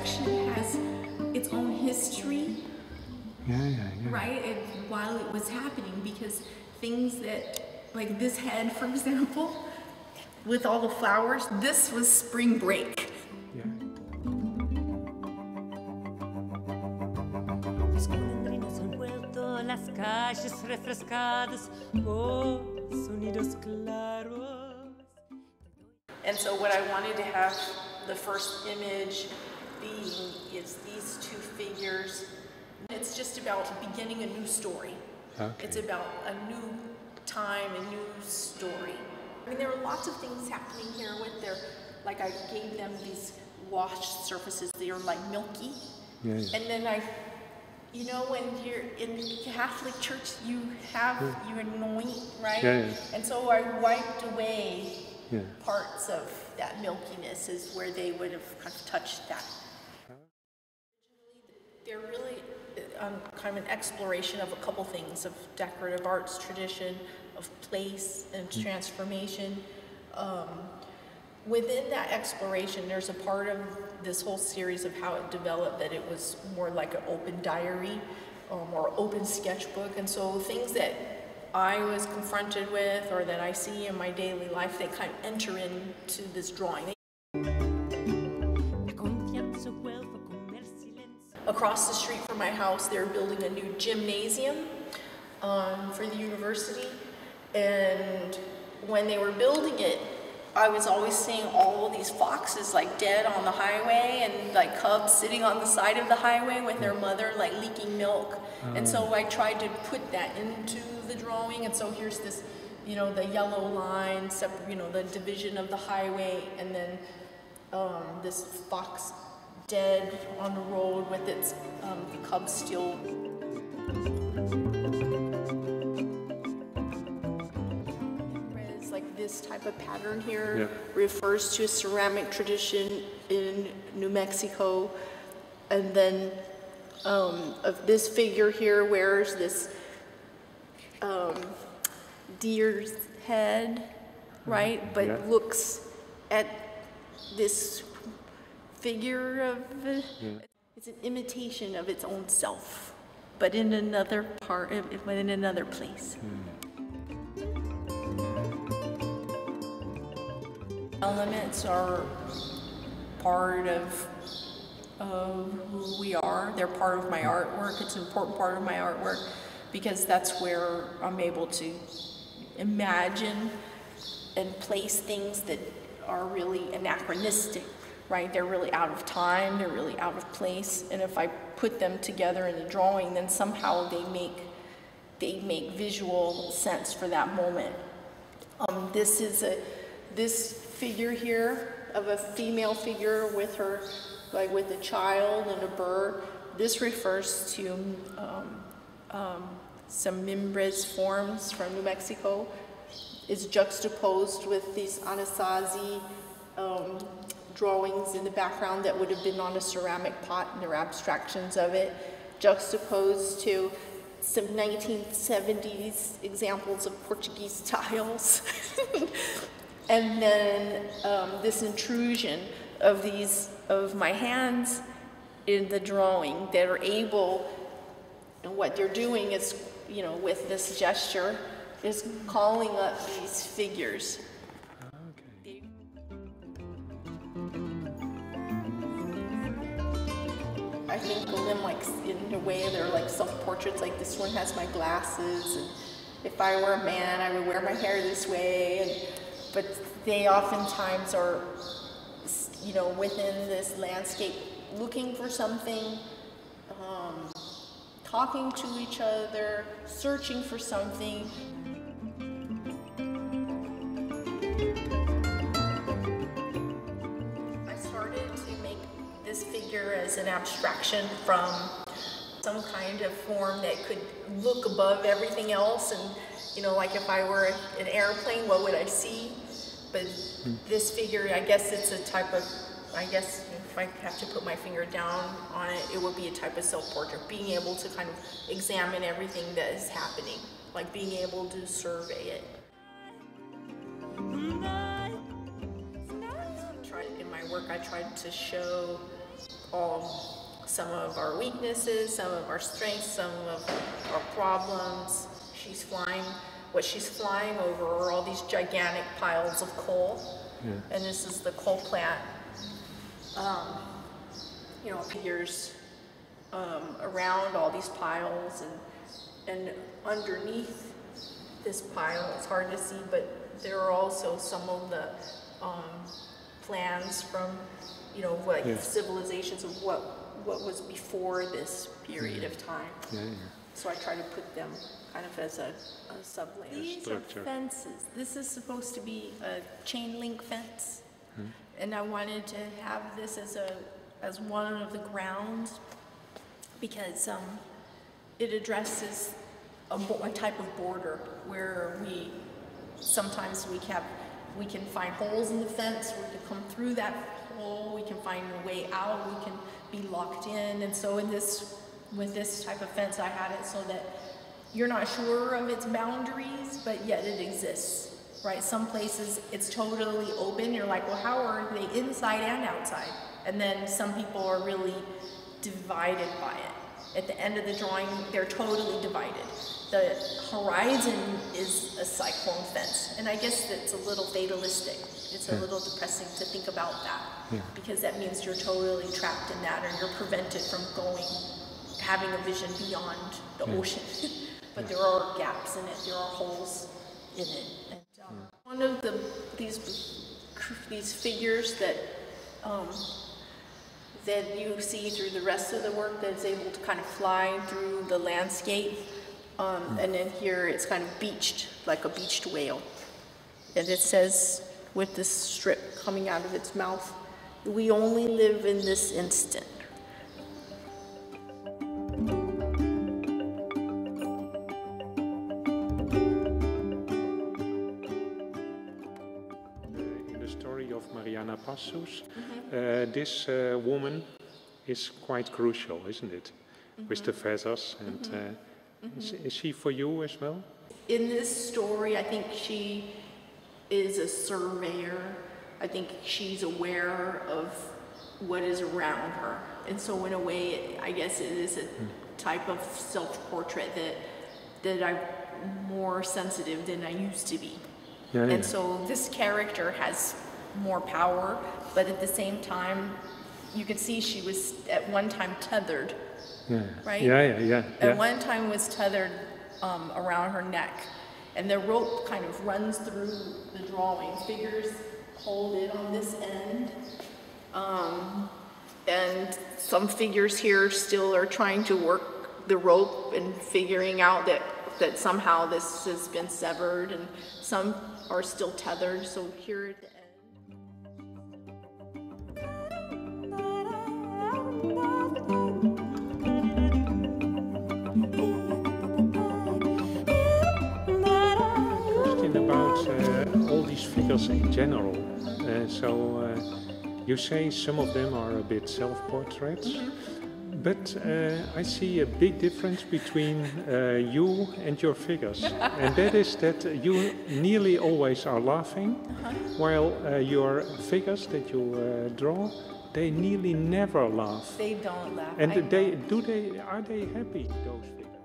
section has its own history. Right? While it was happening, because things that, like this head, for example, with all the flowers, this was spring break. And so what I wanted to have the first image being is these two figures. It's just about beginning a new story. It's about a new time, a new story. I mean, there are lots of things happening here with their, like I gave them these washed surfaces. They are like milky. And then you know, when you're in Catholic Church, you anoint, right? And so I wiped away parts of that milkiness is where they would have kind of touched that. They're really kind of an exploration of a couple things, of decorative arts tradition, of place and transformation. Within that exploration, there's a part of this whole series of how it developed that it was more like an open diary or open sketchbook. And so things that I was confronted with or that I see in my daily life, they kind of enter into this drawing. Across the street from my house, they're building a new gymnasium for the university. And when they were building it, I was always seeing all of these foxes like dead on the highway and like cubs sitting on the side of the highway with their mother like leaking milk. And so I tried to put that into the drawing. And so here's this, you know, the yellow line, you know, the division of the highway, and then this fox dead on the road with its cubs still. Like this type of pattern here refers to a ceramic tradition in New Mexico, and then of this figure here wears this deer's head, right? But looks at this figure of it's an imitation of its own self, but in another part, in another place. Elements are part of who we are. They're part of my artwork. It's an important part of my artwork because that's where I'm able to imagine and place things that are really anachronistic, right? They're really out of time, they're really out of place, and if I put them together in a drawing, then somehow they make visual sense for that moment. This figure here of a female figure with her, like with a child and a bird, this refers to some Mimbres forms from New Mexico. It's juxtaposed with these Anasazi drawings in the background that would have been on a ceramic pot, and there are abstractions of it, juxtaposed to some 1970s examples of Portuguese tiles. And then this intrusion of my hands in the drawing that are able, and what they're doing is, you know, with this gesture, is calling up these figures. Okay. I think of them like in a way they're like self-portraits. Like this one has my glasses, and if I were a man, I would wear my hair this way. But they oftentimes are, you know, within this landscape, looking for something, talking to each other, searching for something. I started to make this figure as an abstraction from some kind of form that could look above everything else, and, you know, like if I were an airplane, what would I see? But this figure, I guess it's a type of, I guess if I have to put my finger down on it, it would be a type of self-portrait, being able to kind of examine everything that is happening, like being able to survey it. In my work, I tried to show some of our weaknesses, some of our strengths, some of our problems. She's flying. What she's flying over are all these gigantic piles of coal, and this is the coal plant. You know, figures around all these piles, and underneath this pile, it's hard to see, but there are also some of the plans from, you know, like civilizations of what was before this period of time. So I try to put them kind of as a sublayer. These are fences. This is supposed to be a chain link fence, and I wanted to have this as one of the grounds because it addresses a type of border where sometimes we can find holes in the fence, we can come through that hole, we can find a way out, we can be locked in. And so with this type of fence, I had it so that you're not sure of its boundaries, but yet it exists, right? Some places it's totally open. You're like, well, how are they inside and outside? And then some people are really divided by it. At the end of the drawing, they're totally divided. The horizon is a cyclone fence, and I guess that's a little fatalistic. It's a little depressing to think about that, because that means you're totally trapped in that, or you're prevented from having a vision beyond the ocean. But there are gaps in it, there are holes in it. And one of these figures that you see through the rest of the work that's able to kind of fly through the landscape. And then here it's kind of beached, like a beached whale. And it says, with this strip coming out of its mouth, "We only live in this instant." In the story of Mariana Passus, this woman is quite crucial, isn't it? With the feathers and... Is she for you as well? In this story, I think she is a surveyor. I think she's aware of what is around her. And so in a way, I guess it is a type of self-portrait that I'm more sensitive than I used to be. And so this character has more power, but at the same time, you could see she was at one time tethered. Right? At one time was tethered around her neck, and the rope kind of runs through the drawing. Figures hold it on this end, and some figures here still are trying to work the rope and figuring out that somehow this has been severed, and some are still tethered. So here at the end. All these figures in general. You say some of them are a bit self-portraits, but I see a big difference between you and your figures, and that is that you nearly always are laughing, while your figures that you draw, they nearly never laugh. They don't laugh. And are they happy, those figures?